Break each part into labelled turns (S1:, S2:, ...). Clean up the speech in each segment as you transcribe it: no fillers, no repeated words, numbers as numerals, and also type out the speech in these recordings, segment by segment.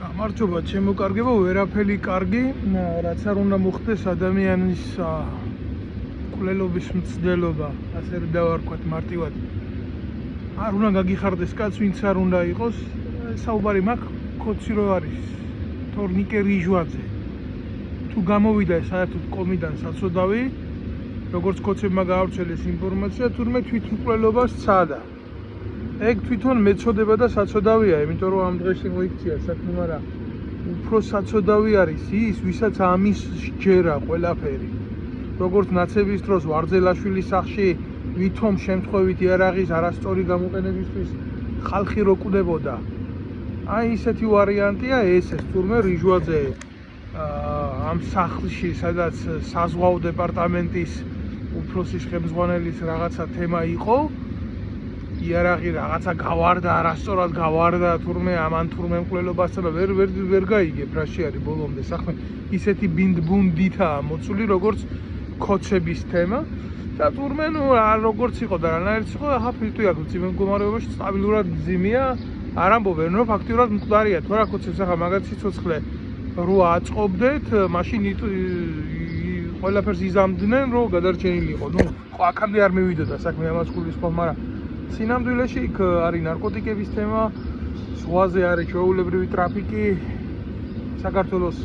S1: გამარჯობა, ჩემო კარგებო, ვერაფერი კარგი, რაც არ უნდა მოხდეს ადამიანის კვლელობის მცდელობა, ასე რომ დავარქვათ მარტივად. არ უნდა გაგიხარდეს კაც, ვინც არ უნდა იყოს, საუბარი მაქვს ქოცი რო არის, თორნიკე რიჟვაძე. თუ გამოვიდა საერთოდ კომიდან საცოდავი, როგორც ქოცებმა გაავრცელეს ინფორმაცია, თურმე თვითმკვლელობა სცადა. ეგ თვითონ მეწოდება და საცოდავია, იმიტომ რომ ამ დღეში მოიქცია საქმე, მაგრამ უფრო საცოდავი არის ის, ვისაც ამის ჯერა ყველაფერი. როგორც ნაცების დროს ვარძელაშვილის სახში ვითომ შემთხვევით იარაღის არასწორი გამოყენებისთვის ხალხი რო კვდებოდა. აი ისეთი ვარიანტია ეს თურმე რიჟვაძე ამ სახლში, სადაც საზღვაო დეპარტამენტის უფროსის ხელმძღვანელის რაღაცა თემა იყო. იარაღი რაღაცა გავარდა, არასწორად გავარდა, თურმე ამან თურმე მკვლელობასთან ვერ გაიგებ რაში არის ბოლომდე. საქმე ისეთი ბინდბუნდითაა მოწული, როგორც ქოცების თემა და თურმე როგორც იყო და რანაირად იყო, ახლა ფილტვი აქვს ძიმე მდგომარეობაში სტაბილურად ძიმია, არ ამბობენ რომ ფაქტიურად მკვდარია. თუ რა ქოცებს ახლა მაგათ სიცოცხლე რო აწყობდეთ, მაშინ ყველაფერს იზამდნენ რომ გადარჩენილიყო. აქამდე არ მივიდოდა საქმე ამას ხულის ხო, მაგრამ სინამდვილეში იქ არის ნარკოტიკების თემა, ზღვაზე არის ჩვეულებრივი ტრაფიკი, საქართველოს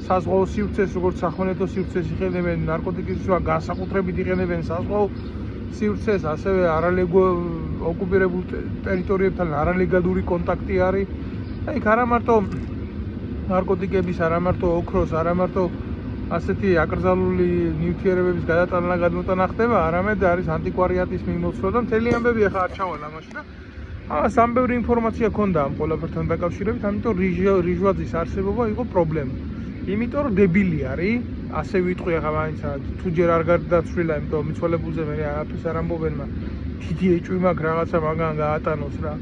S1: საზღვაო სივრცეს, როგორც სახმელეთო სივრცეს იყენებენ ნარკოტიკისთვის, განსაკუთრებით იყენებენ საზღვაო სივრცეს, ასევე ოკუპირებულ ტერიტორიებთან არალეგალური კონტაქტი არის. იქ არა მარტო ნარკოტიკების, არა მარტო ოქროს, არა მარტო ასეთი აკრძალული ნივთიერებების გადმოტანა ხდება, არამედ არის ანტიკვარიატის მიმოცვლა და მთელი ამბები ახლა არ ჩავალ ამაში და ამას ამ ბევრი ინფორმაცია ქონდა ამ ყველაფერთან დაკავშირებით, ამიტომ რიჟვაძის არსებობა იყო პრობლემა. იმიტომ რომ დებილი არის, ასე ვიტყვი ახლა მაინც თუ ჯერ არ გარდაცვლილა, იმიტომ მიცვალებულზე მე არაფერს არ ამბობენ, მაგრამ დიდი ეჭვი მაქვს რაღაცა მაგან გაატანოს რა.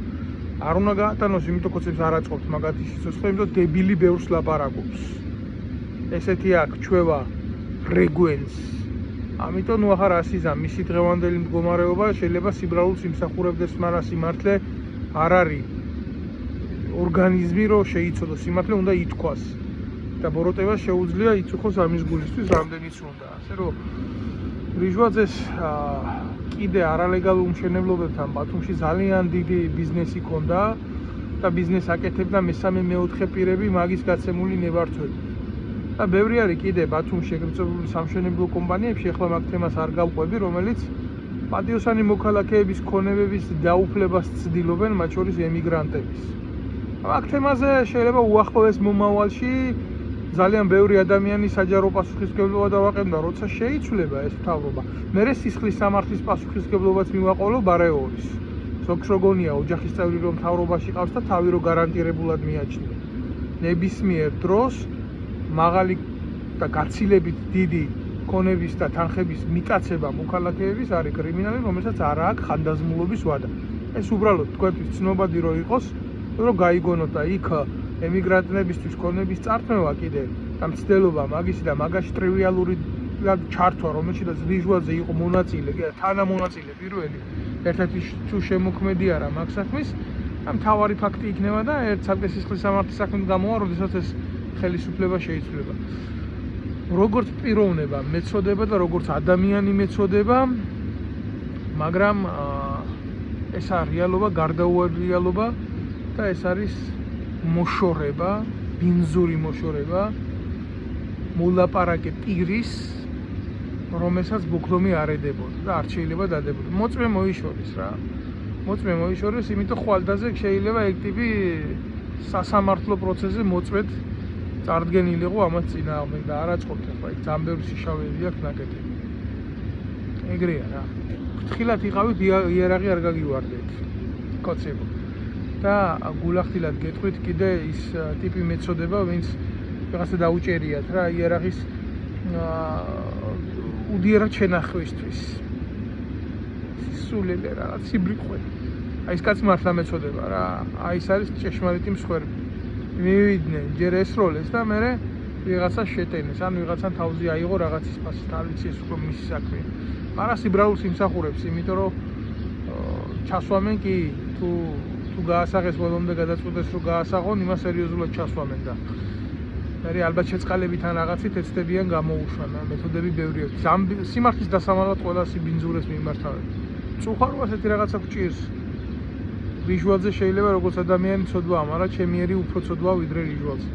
S1: არ უნდა გაატანოს, იმიტომ ქოცებს არ აწყობთ მაგათი სიცოცხლე, იმიტომ დებილი ბევრს ლაპარაკობს. ესეთი აქ ჩვევა რეგვენს. ამიტომ ახლა რასიზა მისი დღევანდელი მდგომარეობა შეიძლება სიბრალულს იმსახურებდეს, მაგრამ სიმართლე არ არის ორგანიზმი, რომ შეიცოდოს, სიმართლე უნდა ითქვას. და ბოროტებას შეუძლია იცოხოს ამის გულისთვის რამდენიც უნდა. ასე რომ რიჟვაძეს კიდე არალეგალურ მშენებლობებთან ბათუმში ძალიან დიდი ბიზნესი ჰქონდა და ბიზნეს აკეთებდა მესამე-მეოთხე პირები მაგის გაცემული ნებართვებით. და ბევრი არის კიდე ბათუმში ეგრეთ წოდებული სამშენებლო კომპანიებში, ახლა მაგ თემას არ გავყვები, რომელიც პატიოსანი მოქალაქეების ქონებების დაუფლებას ცდილობენ, მათ შორის ემიგრანტების. მაგ თემაზე შეიძლება უახლოეს მომავალში ძალიან ბევრი ადამიანის საჯარო პასუხისმგებლობა დავაყენდა, როცა შეიცვლება ეს მთავრობა. მერე სისხლის სამართლის პასუხისმგებლობაც მივაყოლო ბარეორის. ზოგს როგონია ოჯახის წევრი რომ მთავრობაში ყავს და თავი რო გარანტირებულად მიაჩნია. ნებისმიერ დროს მაღალი და გაცილებით დიდი ქონების და თანხების მიტაცება მოქალაქეების არის კრიმინალი, რომელსაც არ აქვს ხანდაზმულობის ვადა. ეს უბრალოდ თქვენთვის ცნობადი რო იყოს, რომ გაიგონოთ და იქ ემიგრანტებისთვის ქონების წართმევა კიდე და მცდელობა მაგისი და მაგაში ტრივიალური ჩართვა, რომელშიც რიჟვაძე იყო მონაწილე, თანამონაწილე პირველი, ერთ-ერთი თუ შემოქმედი არა მაგ საქმის, და მთავარი ფაქტი იქნება და ერთ სისხლის სამართლის საქმით გამოვა, როდესაც ეს ხელისუფლება შეიცვლება. როგორც პიროვნება მეწოდება და როგორც ადამიანი მეწოდება, მაგრამ ეს არის რეალობა, გარდაუვალი რეალობა და ეს არის მოშორება, ბინზური მოშორება, მოლაპარაკე პირის, რომელსაც ბოქლომი არ ედებოდა და არ შეიძლება დადებოდა. მოწმე მოიშორის რა. მოწმე მოიშორის, იმიტომ ხვალდაზე შეიძლება ეგ ტიპი სასამართლო პროცესზე მოწმედ წარდგენილიყო ამას წინააღმდეგ და არ აწყობთ ახლა იქ ძალიან ბევრი შიშავები აქვს ნაკეთები. ეგრეა რა. ფრთხილად იყავით, იარაღი არ გაგივარდეთ. კოცებო. და გულახდილად გეტყვით კიდე ის ტიპი მეწოდება, ვინც რაღაცა დაუჭერიათ რა იარაღის უდიერად შენახვისთვის. სულელე რაღაც სიბრიყვე. აი ეს კაცი მართლა მეწოდება რა. აი ეს არის ჭეშმარიტი მსხვერპლი. მივიდნენ ჯერ ესროლეს და მერე ვიღაცა შეტენეს, ან ვიღაცან თავზე აიღო რაღაცის ფასი, თავიცეს უკვე მისი საქმეა. მაგრამ სიბრალულს იმსახურებს, იმიტომ რომ ჩასვამენ კი თუ თუ გაასაღეს ბოლომდე გადაწყვეტეს რომ გაასაღონ, იმას სერიოზულად ჩასვამენ და მე ალბათ შეწყალებით ან რაღაცით ეცდებიან გამოუშვან, მეთოდები ბევრი აქვს. სიმართლის დასამალად ყველას იბინძურეს მიმართავენ. წუხარო ასეთი რაღაცა გჭირს. რიჟვალზე შეიძლება როგორც ადამიანი ცოდვაა, მაგრამ ჩემი ერი უფრო ცოდვაა ვიდრე რიჟვალზე.